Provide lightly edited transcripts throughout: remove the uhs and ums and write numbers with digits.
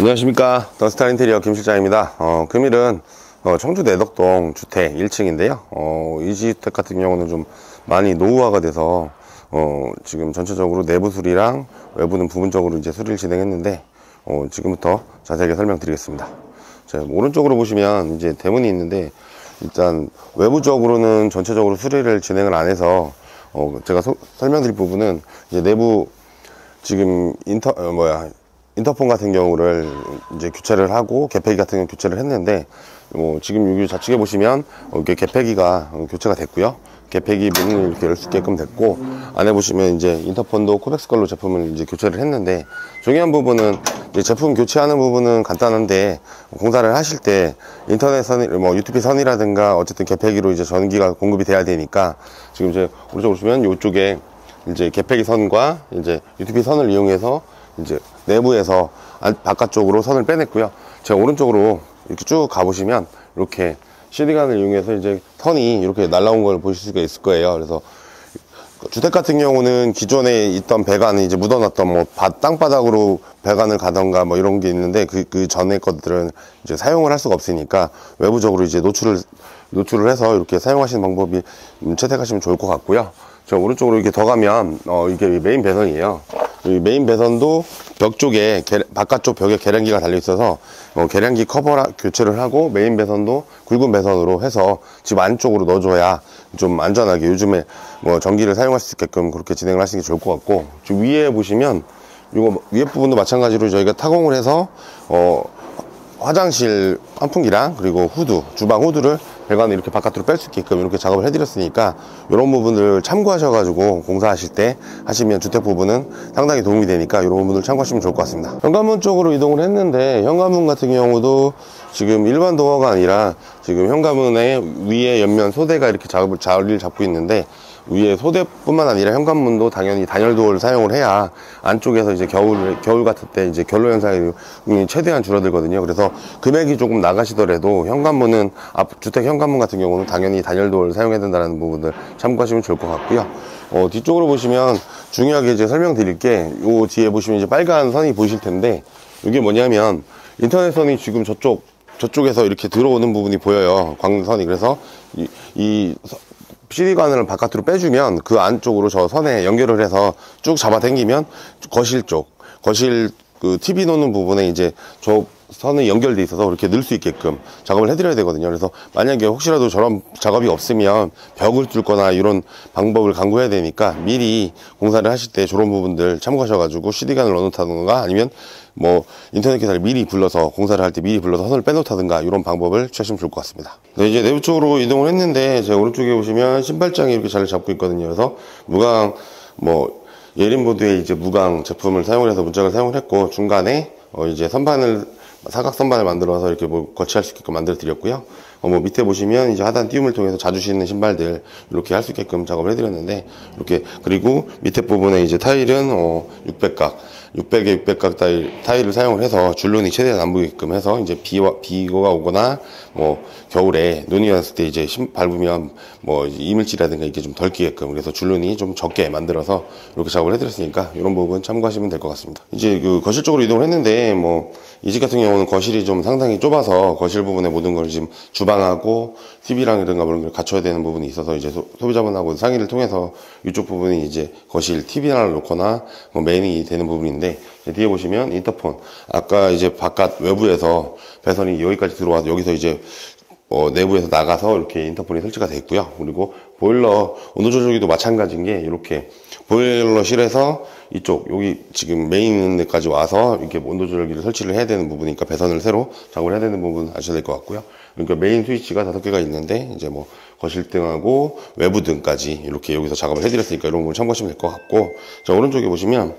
안녕하십니까, 더스타 인테리어 김 실장입니다. 금일은 청주 내덕동 주택 1층인데요. 이 주택 같은 경우는 좀 많이 노후화가 돼서 지금 전체적으로 내부 수리랑 외부는 부분적으로 이제 수리를 진행했는데 지금부터 자세하게 설명드리겠습니다. 자, 오른쪽으로 보시면 이제 대문이 있는데, 일단 외부적으로는 전체적으로 수리를 진행을 안 해서 제가 설명드릴 부분은 이제 내부 지금 인터폰 같은 경우를 이제 교체를 하고 개폐기 같은 경우 교체를 했는데, 지금 여기 좌측에 보시면 이렇게 개폐기가 교체가 됐고요. 개폐기 문을 이렇게 열 수 있게끔 됐고, 안에 보시면 이제 인터폰도 코벡스 걸로 제품을 이제 교체를 했는데, 중요한 부분은 이제 제품 교체하는 부분은 간단한데, 공사를 하실 때 인터넷 선, UTP 선이라든가 어쨌든 개폐기로 이제 전기가 공급이 돼야 되니까, 지금 이제 오른쪽으로 보시면 이쪽에 이제 개폐기 선과 이제 UTP 선을 이용해서 이제 내부에서 바깥쪽으로 선을 빼냈고요. 제가 오른쪽으로 이렇게 쭉 가보시면 이렇게 CD관을 이용해서 이제 선이 이렇게 날라온 걸 보실 수가 있을 거예요. 그래서 주택 같은 경우는 기존에 있던 배관이 이제 묻어놨던 땅바닥으로 배관을 가던가 이런 게 있는데, 그 전에 것들은 이제 사용을 할 수가 없으니까 외부적으로 이제 노출을 해서 이렇게 사용하시는 방법이 채택하시면 좋을 것 같고요. 저 오른쪽으로 이렇게 더 가면 이게 메인 배선이에요. 이 메인 배선도 벽 쪽에 바깥쪽 벽에 계량기가 달려 있어서 계량기 커버 교체를 하고, 메인 배선도 굵은 배선으로 해서 집 안쪽으로 넣어줘야 좀 안전하게 요즘에 전기를 사용할 수 있게끔 그렇게 진행을 하시는 게 좋을 것 같고, 지금 위에 보시면 이거 위에 부분도 마찬가지로 저희가 타공을 해서 화장실 환풍기랑 그리고 후드, 주방 후드를 배관을 이렇게 바깥으로 뺄 수 있게끔 이렇게 작업을 해드렸으니까, 이런 부분을 참고하셔가지고 공사하실 때 하시면 주택 부분은 상당히 도움이 되니까 이런 부분을 참고하시면 좋을 것 같습니다. 현관문 쪽으로 이동을 했는데, 현관문 같은 경우도 지금 일반 도어가 아니라 지금 현관문의 위에 옆면 소대가 이렇게 자리를 잡고 있는데, 위에 소대뿐만 아니라 현관문도 당연히 단열 도어를 사용을 해야 안쪽에서 이제 겨울 같을 때 이제 결로 현상이 최대한 줄어들거든요. 그래서 금액이 조금 나가시더라도 현관문은 주택 현관문 같은 경우는 당연히 단열 도어를 사용해야 된다는 부분을 참고하시면 좋을 것 같고요. 뒤쪽으로 보시면 중요하게 이제 설명드릴 게, 요 뒤에 보시면 이제 빨간 선이 보이실 텐데, 이게 뭐냐면 인터넷 선이 지금 저쪽에서 이렇게 들어오는 부분이 보여요. 광선이. 그래서 이 CD관을 바깥으로 빼주면 그 안쪽으로 저 선에 연결을 해서 쭉 잡아당기면 거실 그 TV 놓는 부분에 이제 저 선이 연결돼 있어서 그렇게 넣을 수 있게끔 작업을 해드려야 되거든요. 그래서 만약에 혹시라도 저런 작업이 없으면 벽을 뚫거나 이런 방법을 강구해야 되니까, 미리 공사를 하실 때 저런 부분들 참고하셔가지고 CD관을 넣어놓다든가, 아니면 인터넷 기사를 미리 불러서 공사를 할 때 미리 불러서 선을 빼놓다든가, 이런 방법을 취하시면 좋을 것 같습니다. 네, 이제 내부 쪽으로 이동을 했는데, 제 오른쪽에 보시면 신발장이 이렇게 자리를 잡고 있거든요. 그래서 무광 예린보드에 이제 무광 제품을 사용을 해서 문짝을 사용을 했고, 중간에 이제 사각 선반을 만들어서 이렇게 거치할 수 있게끔 만들어 드렸고요. 밑에 보시면 이제 하단 띄움을 통해서 자주 신는 신발들 이렇게 할 수 있게끔 작업을 해드렸는데, 이렇게, 그리고 밑에 부분에 이제 타일은 600각 600각 타일을 사용을 해서 줄눈이 최대한 안 보이게끔 해서, 이제 비가 오거나 겨울에 눈이 왔을 때 이제 밟으면 이물질이라든가 이게 좀 덜 끼게끔, 그래서 줄눈이 좀 적게 만들어서 이렇게 작업을 해드렸으니까 이런 부분 참고하시면 될 것 같습니다. 이제 그 거실 쪽으로 이동을 했는데, 이 집 같은 경우는 거실이 좀 상당히 좁아서 거실 부분에 모든 걸 지금 주방하고 TV랑 이런가 그런 걸 갖춰야 되는 부분이 있어서, 이제 소비자분하고 상의를 통해서 이쪽 부분이 이제 거실 TV 하나를 놓거나 메인이 되는 부분인데, 뒤에 보시면 인터폰, 아까 이제 바깥 외부에서 배선이 여기까지 들어와서 여기서 이제 내부에서 나가서 이렇게 인터폰이 설치가 되어 있고요. 그리고 보일러 온도 조절기도 마찬가지인 게, 이렇게 보일러실에서 여기 지금 메인 있는 데까지 와서 이렇게 온도 조절기를 설치를 해야 되는 부분이니까 배선을 새로 작업을 해야 되는 부분 아셔야 될 것 같고요. 그러니까 메인 스위치가 5개가 있는데, 이제 거실등하고 외부등까지 이렇게 여기서 작업을 해드렸으니까 이런 부분 참고하시면 될 것 같고, 자, 오른쪽에 보시면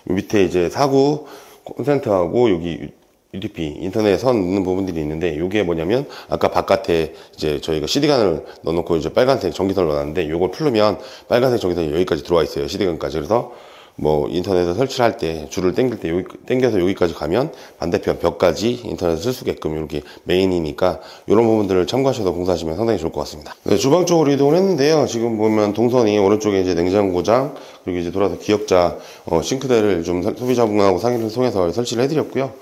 밑에 이제 사구 콘센트하고 여기 UTP 인터넷 선 넣는 부분들이 있는데, 이게 뭐냐면 아까 바깥에 이제 저희가 CD관을 넣어놓고 이제 빨간색 전기선을 넣어놨는데, 이걸 풀르면 빨간색 전기선이 여기까지 들어와 있어요. CD관까지. 그래서 인터넷에 설치를 할 때 줄을 당길 때 여기 당겨서 여기까지 가면 반대편 벽까지 인터넷을 쓸 수 있게끔 이렇게 메인이니까, 이런 부분들을 참고하셔서 공사하시면 상당히 좋을 것 같습니다. 네, 주방 쪽으로 이동을 했는데요. 지금 보면 동선이 오른쪽에 이제 냉장고장, 그리고 이제 돌아서 기역자 싱크대를 좀 소비자분하고 상의를 통해서 설치를 해드렸고요.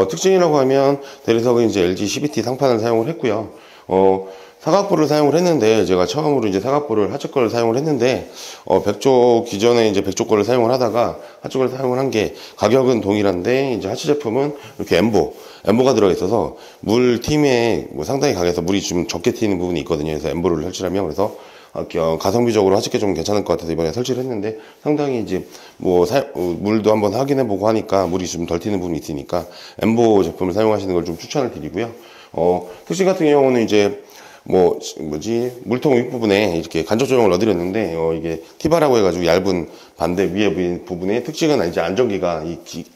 특징이라고 하면 대리석은 이제 LG CVT 상판을 사용을 했고요. 사각부를 사용을 했는데, 제가 처음으로 이제 사각부를 하체 거를 사용을 했는데, 백조, 기존에 이제 백조 거를 사용을 하다가 하체 거를 사용을 한 게, 가격은 동일한데, 이제 하체 제품은 이렇게 엠보가 들어가 있어서, 물 팀에 뭐 상당히 강해서 물이 좀 적게 튀는 부분이 있거든요. 그래서 엠보를 설치를 하면, 그래서 가성비적으로 하체께 좀 괜찮을 것 같아서 이번에 설치를 했는데, 상당히 이제 물도 한번 확인해보고 하니까 물이 좀 덜 튀는 부분이 있으니까 엠보 제품을 사용하시는 걸 좀 추천을 드리고요. 특징 같은 경우는 이제 물통 윗부분에 이렇게 간접 조명을 넣어드렸는데, 이게 티바라고 해가지고 얇은 반대 위에 부분에 특징은 이제 안전기가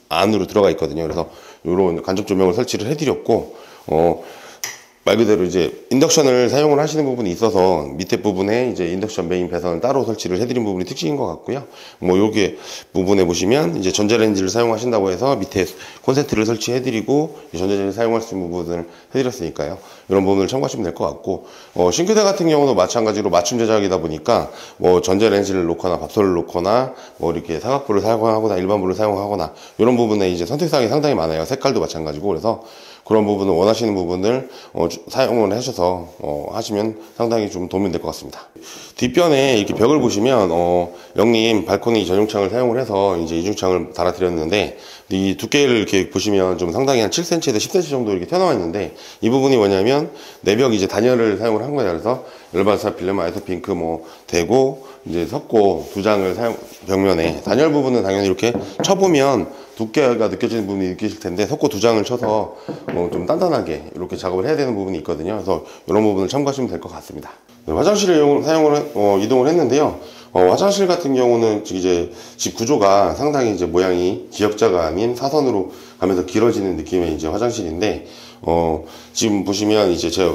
안으로 들어가 있거든요. 그래서 이런 간접 조명을 설치를 해드렸고, 말 그대로 이제 인덕션을 사용을 하시는 부분이 있어서 밑에 부분에 이제 인덕션 메인 배선을 따로 설치를 해드린 부분이 특징인 것 같고요. 요게 부분에 보시면 이제 전자레인지를 사용하신다고 해서 밑에 콘센트를 설치해드리고 전자레인지를 사용할 수 있는 부분을 해드렸으니까요. 이런 부분을 참고하시면 될 것 같고, 싱크대 같은 경우도 마찬가지로 맞춤 제작이다 보니까 전자레인지를 놓거나 밥솥을 놓거나 이렇게 사각불을 사용하거나 일반불을 사용하거나 이런 부분에 이제 선택사항이 상당히 많아요. 색깔도 마찬가지고. 그래서 그런 부분을 원하시는 부분을 사용을 하셔서 하시면 상당히 좀 도움이 될 것 같습니다. 뒷변에 이렇게 벽을 보시면 영림 발코니 전용창을 사용을 해서 이제 이중창을 달아드렸는데, 이 두께를 이렇게 보시면 좀 상당히 한 7cm에서 10cm 정도 이렇게 튀어나와 있는데, 이 부분이 뭐냐면 내벽 이제 단열을 사용을 한 거예요. 그래서 열바사 필름 아이소핑크 대고 이제 석고 두 장을 벽면에 단열 부분은 당연히 이렇게 쳐보면 두께가 느껴지는 부분이 느끼실 텐데, 석고 두 장을 쳐서 좀 단단하게 이렇게 작업을 해야 되는 부분이 있거든요. 그래서 이런 부분을 참고하시면 될 것 같습니다. 화장실을 이동을 했는데요. 화장실 같은 경우는 이제 집 구조가 상당히 이제 모양이 기역자가 아닌 사선으로 가면서 길어지는 느낌의 이제 화장실인데, 지금 보시면 이제 제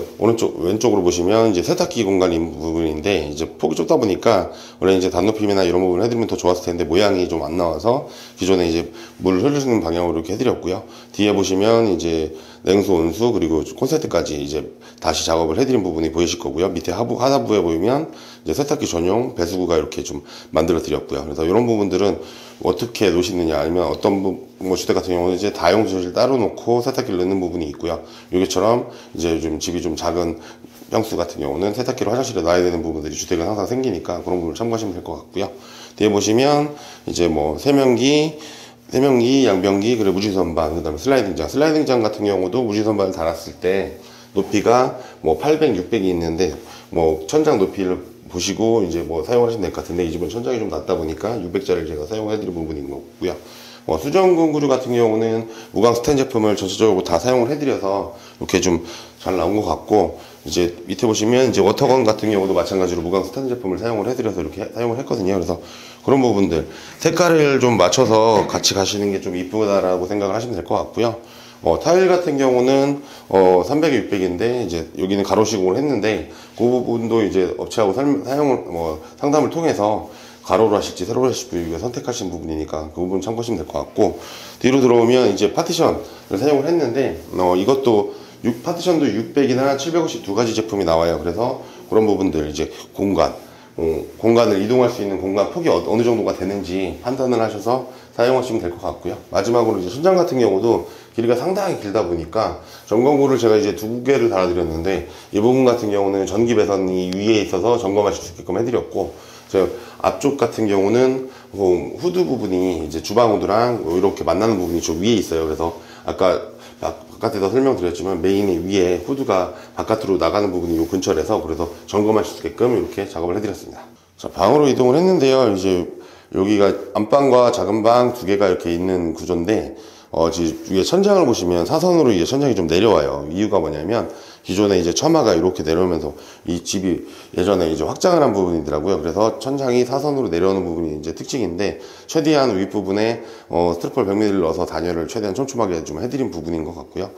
왼쪽으로 보시면 이제 세탁기 공간이 부분인데, 이제 폭이 좁다 보니까 원래 이제 단높임이나 이런 부분을 해드리면 더 좋았을 텐데 모양이 좀 안 나와서 기존에 이제 물을 흐르는 방향으로 이렇게 해드렸고요. 뒤에 보시면 이제 냉수, 온수 그리고 콘센트까지 이제 다시 작업을 해드린 부분이 보이실 거고요. 밑에 하단부에 보이면 이제 세탁기 전용 배수구가 이렇게 좀 만들어 드렸고요. 그래서 이런 부분들은 어떻게 놓으시느냐, 아니면 어떤 주택 같은 경우는 이제 다용도실 따로 놓고 세탁기를 넣는 부분이 있고요. 여기처럼 이제 좀 집이 좀 작은 평수 같은 경우는 세탁기를 화장실에 놔야 되는 부분들이 주택은 항상 생기니까 그런 부분을 참고하시면 될 것 같고요. 뒤에 보시면 이제 세면기, 양변기, 그리고 무지선반, 그 다음에 슬라이딩장 같은 경우도 무지선반을 달았을 때 높이가 800, 600이 있는데 천장 높이를 보시고 이제 사용하시면 될 것 같은데, 이 집은 천장이 좀 낮다 보니까 600짜리를 제가 사용해드린 부분인 거고요. 수전gun 구류 같은 경우는 무광 스텐 제품을 전체적으로 다 사용을 해드려서 이렇게 좀 잘 나온 것 같고, 이제 밑에 보시면 이제 워터건 같은 경우도 마찬가지로 무광 스텐 제품을 사용을 해드려서 이렇게 사용을 했거든요. 그래서 그런 부분들 색깔을 좀 맞춰서 같이 가시는 게 좀 이쁘다라고 생각을 하시면 될 것 같고요. 타일 같은 경우는 300에 600인데 이제 여기는 가로 시공을 했는데, 그 부분도 이제 업체하고 상담을 통해서 가로로 하실지 세로로 하실지 선택하신 부분이니까 그 부분 참고하시면 될 것 같고, 뒤로 들어오면 이제 파티션을 사용을 했는데, 이것도 파티션도 600이나 750 두 가지 제품이 나와요. 그래서 그런 부분들 이제 공간을 이동할 수 있는 공간 폭이 어느 정도가 되는지 판단을 하셔서 사용하시면 될 것 같고요. 마지막으로 이제 천장 같은 경우도 길이가 상당히 길다 보니까 점검구를 제가 이제 2개를 달아드렸는데, 이 부분 같은 경우는 전기 배선이 위에 있어서 점검하실 수 있게끔 해드렸고, 저 앞쪽 같은 경우는 후드 부분이 이제 주방 후드랑 이렇게 만나는 부분이 좀 위에 있어요. 그래서 아까 바깥에서 설명드렸지만 메인이 위에 후드가 바깥으로 나가는 부분이 요 근처라서, 그래서 점검하실 수 있게끔 이렇게 작업을 해드렸습니다. 자, 방으로 이동을 했는데요. 이제 여기가 안방과 작은 방 2개가 이렇게 있는 구조인데, 위에 천장을 보시면 사선으로 이제 천장이 좀 내려와요. 이유가 뭐냐면, 기존에 이제 처마가 이렇게 내려오면서 이 집이 예전에 이제 확장을 한 부분이더라고요. 그래서 천장이 사선으로 내려오는 부분이 이제 특징인데, 최대한 윗부분에 스티로폴 벽면을 넣어서 단열을 최대한 촘촘하게 좀 해드린 부분인 것 같고요.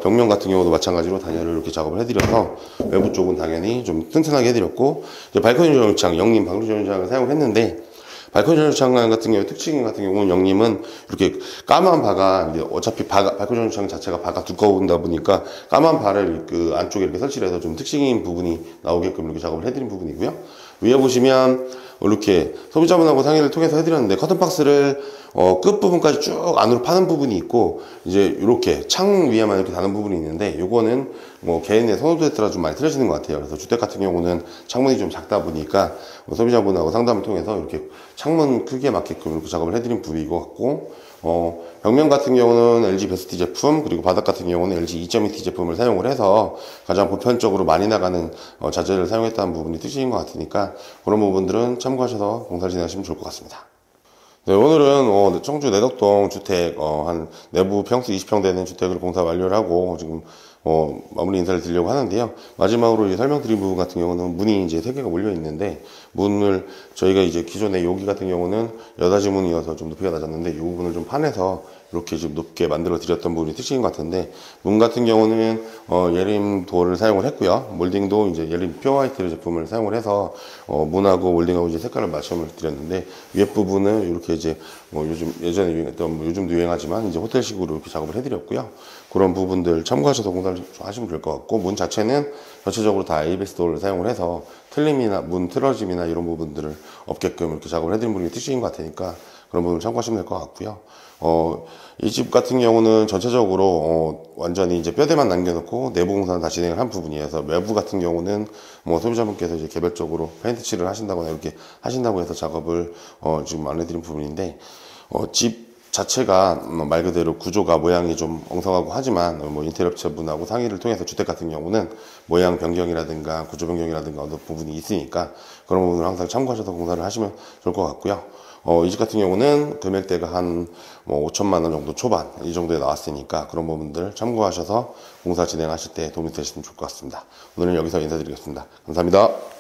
벽면 같은 경우도 마찬가지로 단열을 이렇게 작업을 해드려서 외부 쪽은 당연히 좀 튼튼하게 해드렸고, 이제 발코니 전용창, 영림 방수 전용창을 사용을 했는데, 발코니 전용창 같은 경우 특징 같은 경우는 영림은 이렇게 까만 바가 이제 어차피 발코니 전용창 자체가 바가 두꺼운다 보니까 까만 바를 그 안쪽에 이렇게 설치를 해서 좀 특징인 부분이 나오게끔 이렇게 작업을 해드린 부분이고요. 위에 보시면 이렇게 소비자분하고 상의를 통해서 해드렸는데, 커튼박스를 끝부분까지 쭉 안으로 파는 부분이 있고, 이제 이렇게 창 위에만 이렇게 다는 부분이 있는데, 요거는 뭐 개인의 선호도에 따라 좀 많이 틀어지는 것 같아요. 그래서 주택 같은 경우는 창문이 좀 작다 보니까 소비자분하고 상담을 통해서 이렇게 창문 크기에 맞게끔 이렇게 작업을 해드린 부위인 것 같고, 벽면 같은 경우는 LG 베스트 제품, 그리고 바닥 같은 경우는 LG 2.2T 제품을 사용을 해서 가장 보편적으로 많이 나가는 자재를 사용했다는 부분이 특징인 것 같으니까, 그런 부분들은 참고하셔서 공사를 진행하시면 좋을 것 같습니다. 네, 오늘은 청주 내덕동 주택 한 내부 평수 20평 되는 주택을 공사 완료를 하고 지금 마무리 인사를 드리려고 하는데요. 마지막으로 이제 설명드린 부분 같은 경우는 문이 이제 3개가 몰려 있는데, 문을 저희가 이제 기존에 여기 같은 경우는 여닫이 문이어서 좀 높이가 낮았는데, 이 부분을 좀 파내서 이렇게 좀 높게 만들어 드렸던 부분이 특징인 것 같은데, 문 같은 경우는 예림 도어를 사용을 했고요. 몰딩도 이제 예림 퓨어 화이트 제품을 사용을 해서 문하고 몰딩하고 이제 색깔을 맞춤을 드렸는데, 위에 부분은 이렇게 이제 예전에 유행했던 요즘도 유행하지만 이제 호텔식으로 이렇게 작업을 해드렸고요. 그런 부분들 참고하셔서 공사를 하시면 될 것 같고, 문 자체는 전체적으로 다 ABS 도어를 사용을 해서 틀림이나 문 틀어짐이나 이런 부분들을 없게끔 이렇게 작업을 해드린 부분이 특징인 것 같으니까 그런 부분을 참고하시면 될 것 같고요. 이 집 같은 경우는 전체적으로 완전히 이제 뼈대만 남겨놓고 내부 공사는 다 진행을 한 부분이어서, 외부 같은 경우는 뭐 소비자분께서 이제 개별적으로 페인트 칠을 하신다거나 이렇게 하신다고 해서 작업을 지금 안내드린 부분인데, 집 자체가 말 그대로 구조가 모양이 좀 엉성하고 하지만 뭐 인테리어 업체분하고 상의를 통해서 주택 같은 경우는 모양 변경이라든가 구조 변경이라든가 어떤 부분이 있으니까 그런 부분을 항상 참고하셔서 공사를 하시면 좋을 것 같고요. 이 집 같은 경우는 금액대가 한 5천만 원 정도 초반 이 정도에 나왔으니까 그런 부분들 참고하셔서 공사 진행하실 때 도움이 되시면 좋을 것 같습니다. 오늘은 여기서 인사드리겠습니다. 감사합니다.